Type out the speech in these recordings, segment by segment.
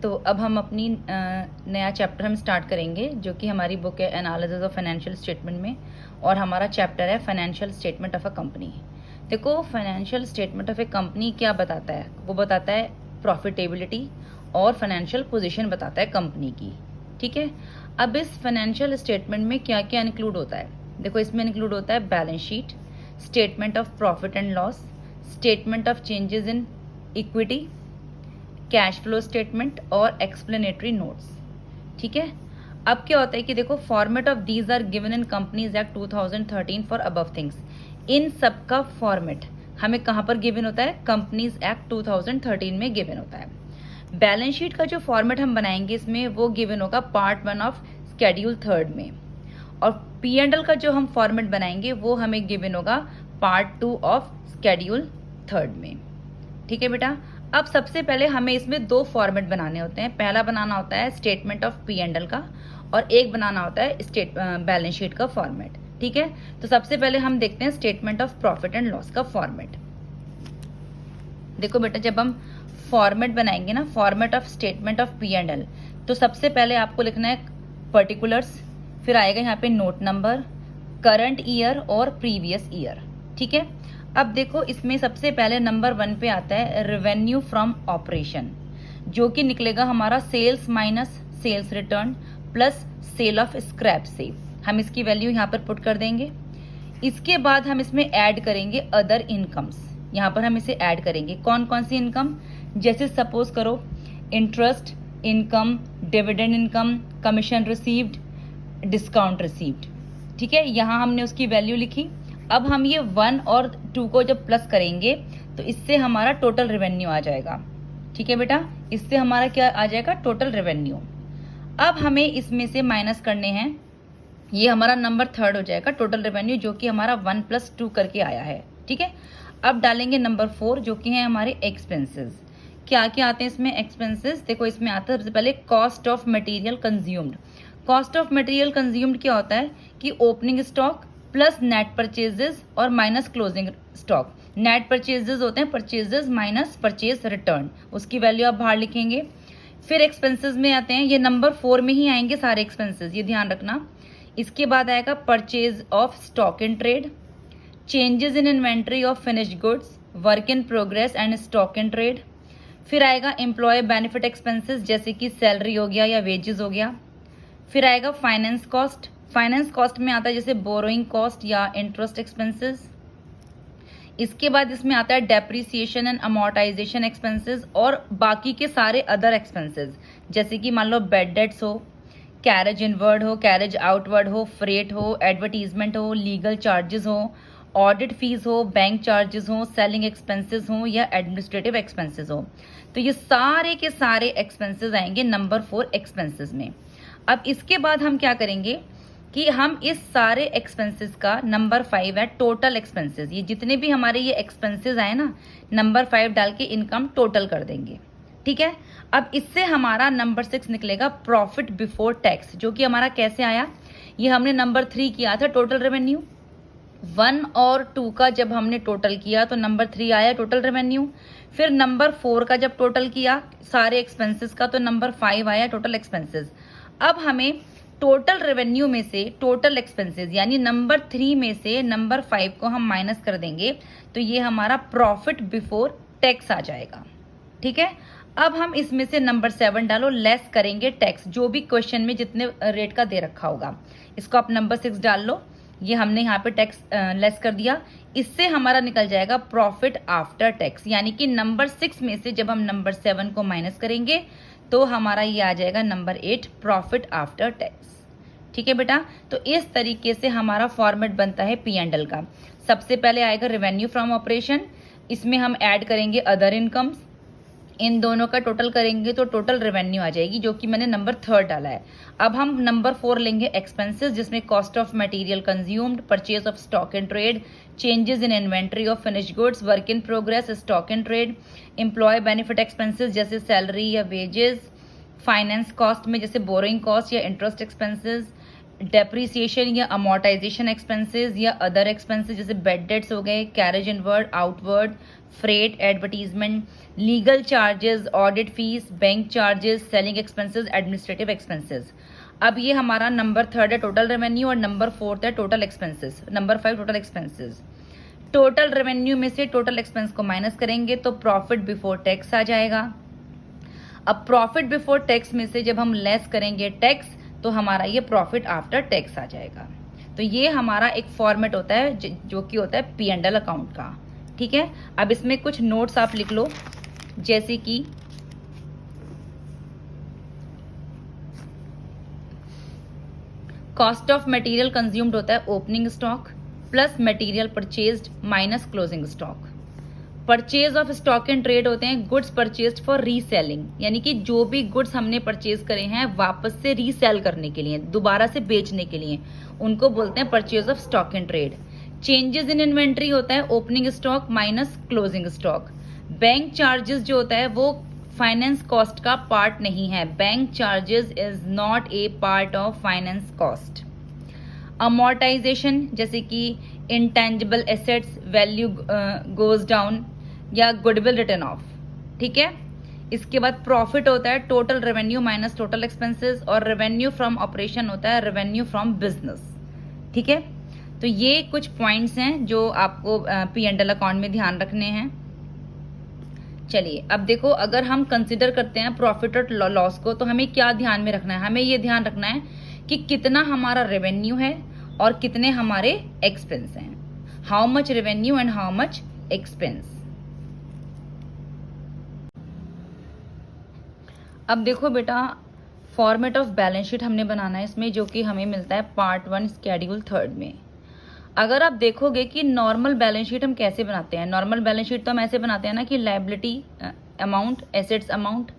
तो अब हम अपनी नया चैप्टर हम स्टार्ट करेंगे जो कि हमारी बुक है एनालिसिस ऑफ फाइनेंशियल स्टेटमेंट में, और हमारा चैप्टर है financial statement of a company. देखो, financial statement of a company क्या बताता है? वो बताता है प्रॉफिटेबिलिटी और फाइनेंशियल पोजीशन बताता है कंपनी की। ठीक है, अब इस फाइनेंशियल स्टेटमेंट में क्या क्या इंक्लूड होता है? देखो, इसमें इंक्लूड होता है balance sheet, statement of profit and loss, statement of changes in equity, cash flow statement और एक्सप्लेनेटरी नोट्स। ठीक है, अब क्या होता है कि देखो, format of these are given in companies act 2013 for above things. इन सब का फॉर्मेट हमें कहाँ पर गिवन होता है? कंपनीज एक्ट 2013 में गिवन होता है। बैलेंस शीट का जो फॉर्मेट हम बनाएंगे इसमें वो गिवन होगा पार्ट 1 ऑफ स्केड्यूल 3 में, और P&L का जो हम फॉर्मेट बनाएंगे वो हमें गिवन होगा पार्ट 2 ऑफ स्केड्यूल 3 में। ठीक है बेटा, अब सबसे पहले हमें इसमें दो फॉर्मेट बनाने होते हैं। पहला बनाना होता है स्टेटमेंट ऑफ P&L का, और एक बनाना होता है बैलेंस शीट का फॉर्मेट। ठीक है, तो सबसे पहले हम देखते हैं statement of profit and loss का फॉर्मेट। देखो बेटा, जब हम फॉर्मेट बनाएंगे ना, format of statement of P&L, तो सबसे पहले आपको लिखना है पर्टिकुलर्स, फिर आएगा यहाँ पे नोट नंबर, करंट ईयर और प्रीवियस ईयर। ठीक है, अब देखो, इसमें सबसे पहले नंबर 1 पे आता है रेवेन्यू फ्रॉम ऑपरेशन, जो कि निकलेगा हमारा sales minus sales return plus sale of scrap से। हम इसकी वैल्यू यहाँ पर पुट कर देंगे। इसके बाद हम इसमें ऐड करेंगे अदर इनकम्स। यहाँ पर हम इसे ऐड करेंगे। कौन कौन सी इनकम? जैसे सपोज करो interest income, dividend income, commission received, discount received. ठीक है, यहाँ हमने उसकी वैल्यू लिखी। अब हम ये 1 और 2 को जब प्लस करेंगे तो इससे हमारा टोटल रेवेन्यू आ जाएगा। ठीक है बेटा, इससे हमारा क्या आ जाएगा? Total revenue. अब हमें इसमें से माइनस करने हैं, ये हमारा नंबर 3 हो जाएगा टोटल रेवेन्यू, जो कि हमारा 1 + 2 करके आया है। ठीक है, अब डालेंगे नंबर 4 जो कि है हमारे एक्सपेंसेस। क्या क्या आते हैं इसमें एक्सपेंसेस? देखो, इसमें आता है सबसे पहले cost of material consumed. Cost of material consumed क्या होता है कि opening stock plus net purchases और minus closing stock. Net purchases होते हैं परचेजेस माइनस परचेज रिटर्न, उसकी वैल्यू आप बाहर लिखेंगे। फिर एक्सपेंसेस में आते हैं, ये नंबर 4 में ही आएंगे सारे एक्सपेंसेस, ये ध्यान रखना। इसके बाद आएगा purchase of stock in trade, changes in inventory of finished goods, work in progress and stock in trade. फिर आएगा एम्प्लॉय बेनिफिट एक्सपेंसेस, जैसे कि सैलरी हो गया या वेजेस हो गया। फिर आएगा फाइनेंस कॉस्ट। फाइनेंस कॉस्ट में आता है जैसे बोरोइंग कॉस्ट या इंटरेस्ट एक्सपेंसेस। इसके बाद इसमें आता है डेप्रिसिएशन एंड अमोर्टाइजेशन एक्सपेंसेस और बाकी के सारे अदर एक्सपेंसेस, जैसे कि मान लो बेड डेट्स हो, कैरेज इनवर्ड हो, कैरेज आउटवर्ड हो, फ्रेट हो, एडवर्टीजमेंट हो, लीगल चार्जेस हो, ऑडिट फीस हो, बैंक चार्जेस हो, सेलिंग एक्सपेंसेस हो या एडमिनिस्ट्रेटिव एक्सपेंसेस हो। तो ये सारे के सारे एक्सपेंसेस आएंगे नंबर 4 एक्सपेंसेस में। अब इसके बाद हम क्या करेंगे कि हम इस सारे एक्सपेंसेस का नंबर 5 है टोटल एक्सपेंसेस। ये जितने भी हमारे ये एक्सपेंसेस आए ना, नंबर 5 डाल के इनकम टोटल कर देंगे। ठीक है, अब इससे हमारा नंबर 6 निकलेगा प्रॉफिट बिफोर टैक्स, जो कि हमारा कैसे आया? ये हमने नंबर 3 किया था टोटल रेवेन्यू। 1 और 2 का जब हमने टोटल किया तो नंबर 3 आया टोटल रेवेन्यू। फिर नंबर 4 का जब टोटल किया सारे एक्सपेंसेस का तो नंबर 5 आया टोटल एक्सपेंसेस। अब हमें टोटल रेवेन्यू में से टोटल एक्सपेंसेस यानी नंबर 3 में से नंबर 5 को हम माइनस कर देंगे, तो ये हमारा प्रॉफिट बिफोर टैक्स आ जाएगा। ठीक है, अब हम इसमें से नंबर 7 डालो, लेस करेंगे टैक्स, जो भी क्वेश्चन में जितने रेट का दे रखा होगा। इसको आप नंबर 6 डाल लो, ये हमने यहाँ पे टैक्स लेस कर दिया। इससे हमारा निकल जाएगा प्रॉफिट आफ्टर टैक्स, यानी कि नंबर 6 में से जब हम नंबर 7 को माइनस करेंगे तो हमारा ये आ जाएगा नंबर 8 प्रॉफिट आफ्टर टैक्स। ठीक है बेटा, तो इस तरीके से हमारा फॉर्मेट बनता है P&L का। सबसे पहले आएगा रेवेन्यू फ्रॉम ऑपरेशन, इसमें हम ऐड करेंगे अदर इनकम्स, इन दोनों का टोटल करेंगे तो टोटल रेवेन्यू आ जाएगी, जो कि मैंने नंबर 3 डाला है। अब हम नंबर 4 लेंगे एक्सपेंसेस, जिसमें cost of material consumed, purchase of stock in trade, changes in inventory of finished goods, work in progress, stock in trade, employ benefit expenses जैसे सैलरी या वेजेस, फाइनेंस कॉस्ट में जैसे बोरोइंग कॉस्ट या interest expenses, depreciation या amortisation expenses या other expenses जैसे bad debts हो गए, carriage inward outward, freight, advertisement, legal charges, audit fees, bank charges, selling expenses, administrative expenses. अब ये हमारा नंबर 3 है टोटल रेवेन्यू और नंबर 4 है total expenses, number 5 total expenses. Total revenue में से टोटल एक्सपेंस को माइनस करेंगे तो प्रॉफिट बिफोर टैक्स आ जाएगा। अब प्रॉफिट बिफोर टैक्स में से जब हम लेस करेंगे टैक्स तो हमारा ये प्रॉफिट आफ्टर टैक्स आ जाएगा। तो ये हमारा एक फॉर्मेट होता है जो कि होता है P&L अकाउंट का। ठीक है, अब इसमें कुछ नोट्स आप लिख लो, जैसे कि कॉस्ट ऑफ मटेरियल कंज्यूम्ड होता है opening stock plus material purchased minus closing stock. Purchase of stock and trade होते हैं गुड्स परचेज्ड फॉर रीसेलिंग, यानी कि जो भी गुड्स हमने परचेज करे हैं वापस से रीसेल करने के लिए, दोबारा से बेचने के लिए, उनको बोलते हैं purchase of stock and trade. Changes in inventory होता है opening stock minus closing stock. Bank charges जो होता है वो फाइनेंस कॉस्ट का पार्ट नहीं है, bank charges is not a part of finance cost. Amortisation जैसे कि intangible assets value goes down या गुडविल रिटर्न ऑफ। ठीक है, इसके बाद प्रॉफिट होता है total revenue minus total expenses और रेवेन्यू फ्रॉम ऑपरेशन होता है रेवेन्यू फ्रॉम बिजनेस। ठीक है, तो ये कुछ पॉइंट्स हैं जो आपको P&L अकाउंट में ध्यान रखने हैं। चलिए अब देखो, अगर हम कंसिडर करते हैं प्रॉफिट और लॉस को तो हमें क्या ध्यान में रखना है? हमें ये ध्यान रखना है कि कितना हमारा रेवेन्यू है और कितने हमारे एक्सपेंस हैं, how much revenue and how much expense. अब देखो बेटा, फॉर्मेट ऑफ बैलेंस शीट हमने बनाना है इसमें, जो कि हमें मिलता है पार्ट 1 स्केड्यूल 3 में। अगर आप देखोगे कि नॉर्मल बैलेंस शीट हम कैसे बनाते हैं, नॉर्मल बैलेंस शीट तो हम ऐसे बनाते हैं ना कि लायबिलिटी अमाउंट, एसेट्स अमाउंट,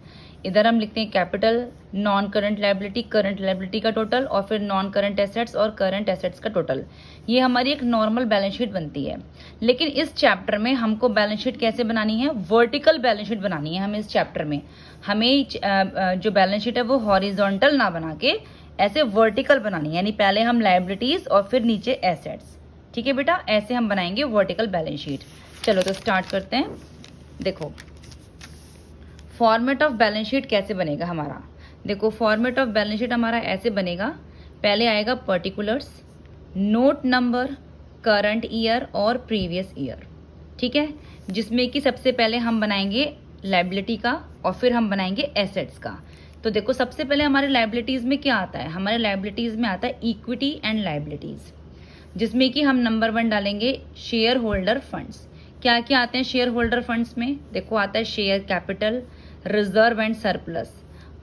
इधर हम लिखते हैं capital, non current liability, current liability का टोटल और फिर नॉन करंट एसेट्स और करंट एसेट्स का टोटल। ये हमारी एक नॉर्मल बैलेंस शीट बनती है। लेकिन इस चैप्टर में हमको बैलेंस शीट कैसे बनानी है? वर्टिकल बैलेंस शीट बनानी है हमें इस चैप्टर में। हमें जो बैलेंस शीट है वो हॉरिजॉन्टल ना बना के ऐसे वर्टिकल बनानी है, यानी पहले हम लायबिलिटीज और फिर नीचे एसेट्स। ठीक है बेटा, ऐसे हम बनाएंगे वर्टिकल बैलेंस शीट। चलो तो स्टार्ट करते हैं। देखो फॉर्मेट ऑफ बैलेंस शीट कैसे बनेगा हमारा। देखो फॉर्मेट ऑफ बैलेंस शीट हमारा ऐसे बनेगा, पहले आएगा particulars, note number, current year और प्रीवियस ईयर। ठीक है, जिसमें कि सबसे पहले हम बनाएंगे लायबिलिटी का और फिर हम बनाएंगे एसेट्स का। तो देखो सबसे पहले हमारे लायबिलिटीज में क्या आता है? हमारे लायबिलिटीज में आता है इक्विटी एंड लायबिलिटीज, जिसमें कि हम नंबर 1 डालेंगे शेयर होल्डर फंड्स। क्या क्या आते हैं शेयर होल्डर फंड्स में? देखो आता है share capital, reserve and surplus,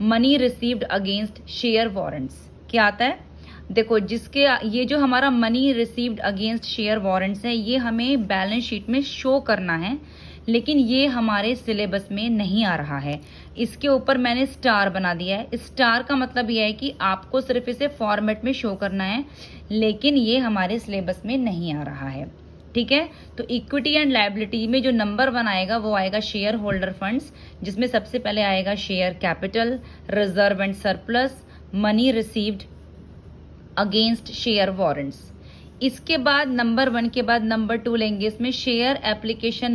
money received against share warrants. क्या आता है? देखो जिसके ये जो हमारा money received against share warrants है ये हमें बैलेंस शीट में शो करना है, लेकिन ये हमारे सिलेबस में नहीं आ रहा है। इसके ऊपर मैंने स्टार बना दिया है। स्टार का मतलब यह है कि आपको सिर्फ इसे फॉर्मेट में शो करना है, लेकिन ये हमारे सिलेबस में नहीं आ रहा है। ठीक है, तो इक्विटी एंड लायबिलिटी में जो नंबर 1 आएगा वो आएगा शेयर होल्डर फंड्स, जिसमें सबसे पहले आएगा share capital, reserve and surplus, money received against share warrants. इसके बाद नंबर 1 के बाद नंबर 2 लेंगे, इसमें share application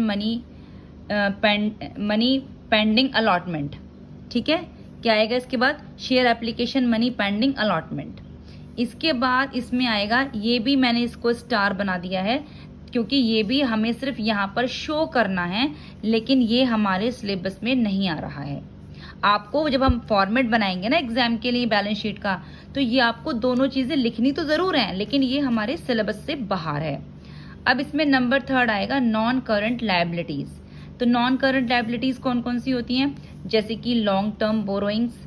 money pending allotment. ठीक है, क्या आएगा इसके बाद? Share application money pending allotment. इसके बाद इसमें आएगा, ये भी मैंने इसको स्टार बना दिया है क्योंकि ये भी हमें सिर्फ यहाँ पर शो करना है, लेकिन ये हमारे सिलेबस में नहीं आ रहा है। आपको जब हम फॉर्मेट बनाएंगे ना एग्जाम के लिए बैलेंस शीट का, तो ये आपको दोनों चीजें लिखनी तो जरूर है, लेकिन ये हमारे सिलेबस से बाहर है। अब इसमें नंबर 3 आएगा नॉन करंट लायबिलिटीज। तो नॉन करंट लायबिलिटीज कौन कौन सी होती हैं? जैसे कि लॉन्ग टर्म बोरोइंग्स,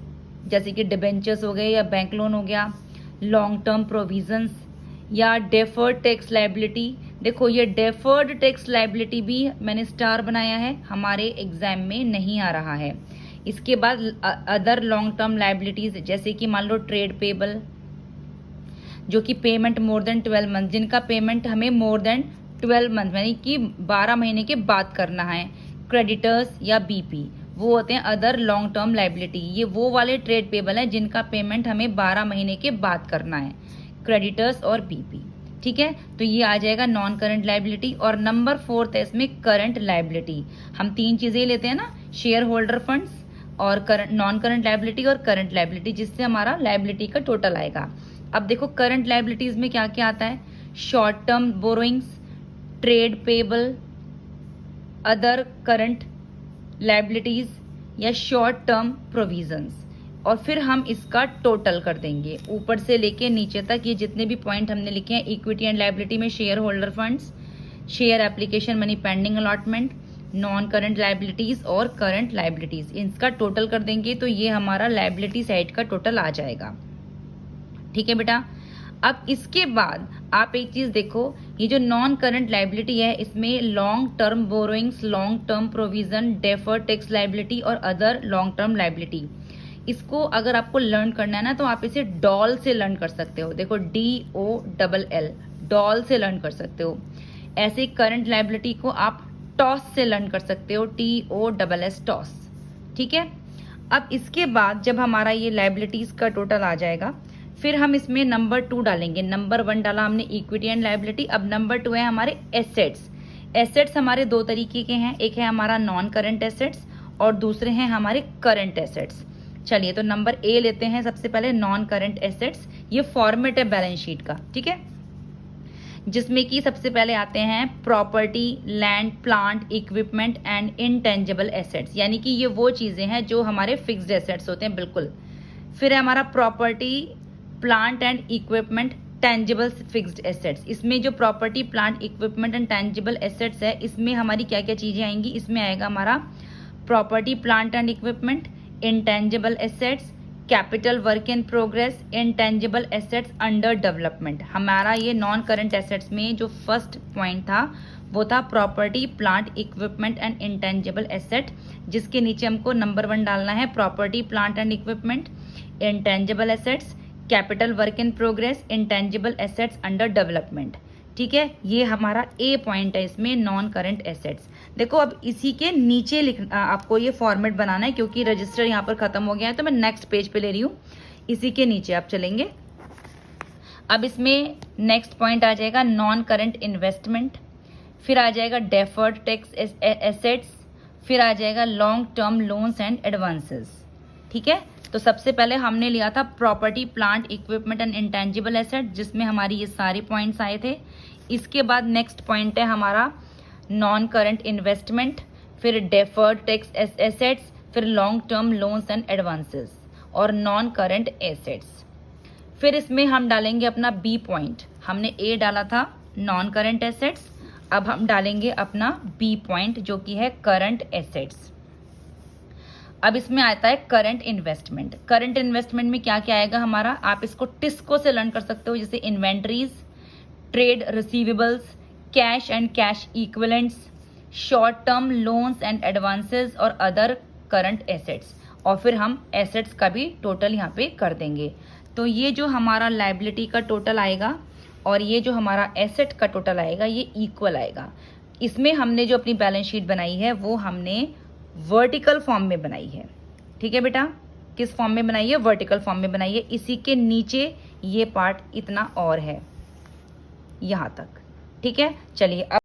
जैसे कि डिबेंचर्स हो गए या बैंक लोन हो गया, लॉन्ग टर्म प्रोविजंस या डेफर्ड टैक्स लायबिलिटी। देखो ये डेफर्ड टैक्स लायबिलिटी भी मैंने स्टार बनाया है, हमारे एग्जाम में नहीं आ रहा है। इसके बाद अदर लॉन्ग टर्म लायबिलिटीज, जैसे कि मान लो ट्रेड पेबल, जो कि पेमेंट मोर देन 12 मंथ, जिनका पेमेंट हमें मोर देन 12 मंथ यानी कि 12 महीने के बाद करना है। क्रेडिटर्स या बीपी, वो होते हैं अदर लॉन्ग टर्म लायबिलिटी। ये वो वाले ट्रेड पेबल हैं जिनका पेमेंट हमें 12 महीने के बाद करना है। क्रेडिटर्स और बीपी। ठीक है, तो ये आ जाएगा नॉन करंट लाइबिलिटी। और नंबर 4 है इसमें करंट लाइबिलिटी। हम 3 चीजें लेते हैं ना, शेयर होल्डर फंड्स और करंट नॉन करंट लाइबिलिटी और करंट लाइबिलिटी, जिससे हमारा लाइबिलिटी का टोटल आएगा। अब देखो करंट लाइबिलिटीज में क्या क्या आता है, short term borrowings, trade payable, other current liabilities या शॉर्ट टर्म प्रोविजंस। और फिर हम इसका टोटल कर देंगे ऊपर से लेके नीचे तक। ये जितने भी पॉइंट हमने लिखे हैं, इक्विटी एंड लाइबिलिटी में share holder funds, share application money pending allotment, non current liabilities और करंट लाइबिलिटीज, इसका टोटल कर देंगे तो ये हमारा लाइबिलिटी साइड का टोटल आ जाएगा। ठीक है बेटा, अब इसके बाद आप एक चीज देखो, ये जो नॉन करंट लाइबिलिटी है इसमें long term borrowings, long term provision, deferred tax liability और अदर लॉन्ग टर्म लाइबिलिटी। इसको अगर आपको लर्न करना है ना तो आप इसे डॉल से लर्न कर सकते हो। देखो DOLL, डॉल से लर्न कर सकते हो। ऐसे करंट लाइबिलिटी को आप टॉस से लर्न कर सकते हो, TOSS, टॉस। ठीक है, अब इसके बाद जब हमारा ये लाइबिलिटीज का टोटल आ जाएगा, फिर हम इसमें नंबर 2 डालेंगे। नंबर 1 डाला हमने इक्विटी एंड लाइबिलिटी, अब नंबर 2 है हमारे एसेट्स। एसेट्स हमारे 2 तरीके के हैं, एक है हमारा नॉन करंट एसेट्स और दूसरे हैं हमारे करंट एसेट्स। चलिए, तो नंबर A लेते हैं सबसे पहले, नॉन करंट एसेट्स। ये फॉर्मेट है बैलेंस शीट का, ठीक है, जिसमें कि सबसे पहले आते हैं property, land, plant, equipment and intangible assets, यानी कि ये वो चीजें हैं जो हमारे फिक्स्ड एसेट्स होते हैं, बिल्कुल। फिर है हमारा property, plant and equipment, tangible fixed assets. इसमें जो property, plant, equipment and tangible assets है, इसमें हमारी क्या क्या चीजें आएंगी, इसमें आएगा हमारा property, plant and equipment, intangible assets, capital work in progress, intangible assets under development. हमारा ये नॉन करंट एसेट्स में जो फर्स्ट पॉइंट था वो था property, plant, equipment and intangible asset, जिसके नीचे हमको नंबर 1 डालना है property, plant and equipment, intangible assets, capital work in progress, intangible assets under development. ठीक है, ये हमारा A पॉइंट है इसमें नॉन करंट एसेट्स। देखो, अब इसी के नीचे लिखना आपको, ये फॉर्मेट बनाना है, क्योंकि रजिस्टर यहाँ पर खत्म हो गया है तो मैं नेक्स्ट पेज पे ले रही हूँ। इसी के नीचे आप चलेंगे। अब इसमें नेक्स्ट पॉइंट आ जाएगा नॉन करंट इन्वेस्टमेंट, फिर आ जाएगा डेफर्ड टैक्स एसेट्स, फिर आ जाएगा long term loans and advances. ठीक है, तो सबसे पहले हमने लिया था property, plant, equipment and intangible asset, जिसमें हमारी ये सारे पॉइंट्स आए थे। इसके बाद नेक्स्ट पॉइंट है हमारा नॉन करंट इन्वेस्टमेंट, फिर डेफर्ड टैक्स एसेट्स, फिर long term loans and advances और नॉन करंट एसेट्स। फिर इसमें हम डालेंगे अपना B पॉइंट। हमने A डाला था नॉन करंट एसेट्स, अब हम डालेंगे अपना B पॉइंट जो कि है करंट एसेट्स। अब इसमें आता है करंट इन्वेस्टमेंट। करंट इन्वेस्टमेंट में क्या क्या आएगा हमारा, आप इसको टिस्को से लर्न कर सकते हो, जैसे inventories, trade receivables, cash and cash equivalents, short term loans and advances और अदर करंट एसेट्स। और फिर हम एसेट्स का भी टोटल यहाँ पे कर देंगे। तो ये जो हमारा लाइबिलिटी का टोटल आएगा और ये जो हमारा एसेट का टोटल आएगा, ये इक्वल आएगा। इसमें हमने जो अपनी बैलेंस शीट बनाई है वो हमने वर्टिकल फॉर्म में बनाई है। ठीक है बेटा, किस फॉर्म में बनाई है, वर्टिकल फॉर्म में बनाई है। इसी के नीचे ये पार्ट इतना और है यहाँ तक। ठीक है, चलिए अब